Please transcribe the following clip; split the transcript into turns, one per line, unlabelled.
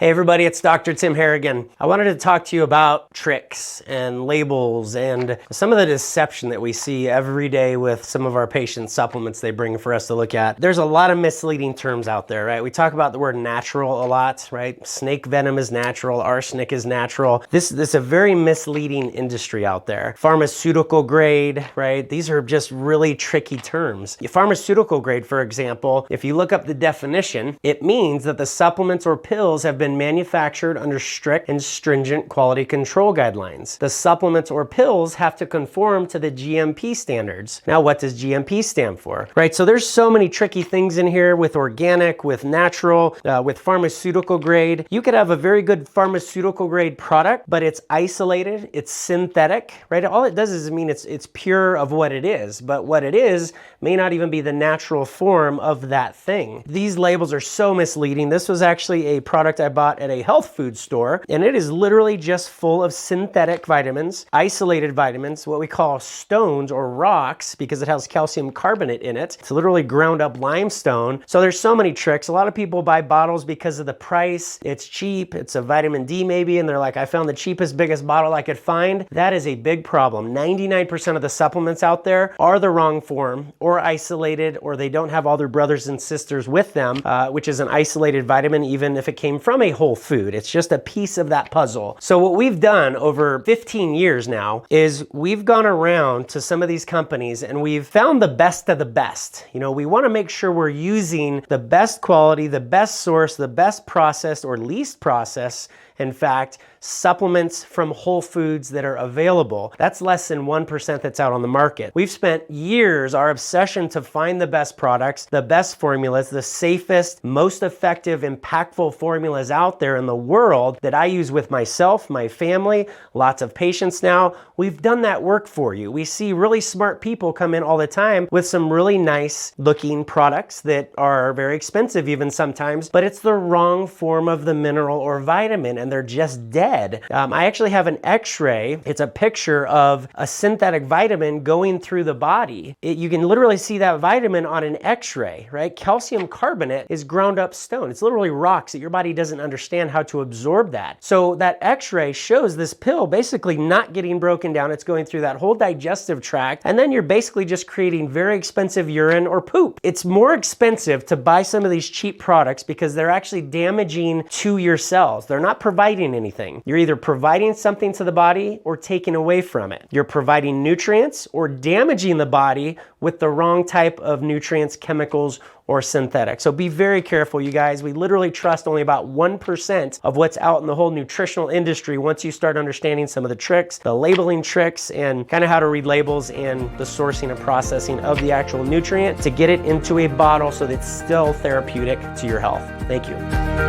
Hey everybody, it's Dr. Tim Harrigan. I wanted to talk to you about tricks and labels and some of the deception that we see every day with some of our patients' supplements they bring for us to look at. There's a lot of misleading terms out there, right? We talk about the word natural a lot, right? Snake venom is natural, arsenic is natural. This is a very misleading industry out there. Pharmaceutical grade, right? These are just really tricky terms. Pharmaceutical grade, for example, if you look up the definition, it means that the supplements or pills have been manufactured under strict and stringent quality control guidelines. The supplements or pills have to conform to the GMP standards. Now, what does GMP stand for? Right, so there's so many tricky things in here with organic, with natural, with pharmaceutical grade. You could have a very good pharmaceutical grade product, but it's isolated, it's synthetic, right? All it does is mean it's pure of what it is, but what it is may not even be the natural form of that thing. These labels are so misleading. This was actually a product I bought at a health food store, and it is literally just full of synthetic vitamins, isolated vitamins, what we call stones or rocks, because it has calcium carbonate in it. It's literally ground up limestone. So there's so many tricks. A lot of people buy bottles because of the price. It's cheap. It's a vitamin D maybe, and they're like, I found the cheapest, biggest bottle I could find. That is a big problem. 99% of the supplements out there are the wrong form or isolated, or they don't have all their brothers and sisters with them, which is an isolated vitamin, even if it came from a whole food. It's just a piece of that puzzle. So what we've done over 15 years now is we've gone around to some of these companies and we've found the best of the best. You know, we want to make sure we're using the best quality, the best source, the best processed or least processed, in fact, supplements from whole foods that are available. That's less than 1% that's out on the market. We've spent years, our obsession to find the best products, the best formulas, the safest, most effective, impactful formulas out there in the world that I use with myself, my family, lots of patients now. We've done that work for you. We see really smart people come in all the time with some really nice looking products that are very expensive even sometimes, but it's the wrong form of the mineral or vitamin, and they're just dead. I actually have an x-ray. It's a picture of a synthetic vitamin going through the body. You can literally see that vitamin on an x-ray, right? Calcium carbonate is ground up stone. It's literally rocks that your body doesn't understand how to absorb that. So that x-ray shows this pill basically not getting broken down. It's going through that whole digestive tract, and then you're basically just creating very expensive urine or poop. It's more expensive to buy some of these cheap products because they're actually damaging to your cells. They're not providing anything. You're either providing something to the body or taking away from it. You're providing nutrients or damaging the body with the wrong type of nutrients, chemicals, or synthetic. So be very careful, you guys. We literally trust only about 1% of what's out in the whole nutritional industry once you start understanding some of the tricks, the labeling tricks, and kind of how to read labels and the sourcing and processing of the actual nutrient to get it into a bottle so that it's still therapeutic to your health. Thank you.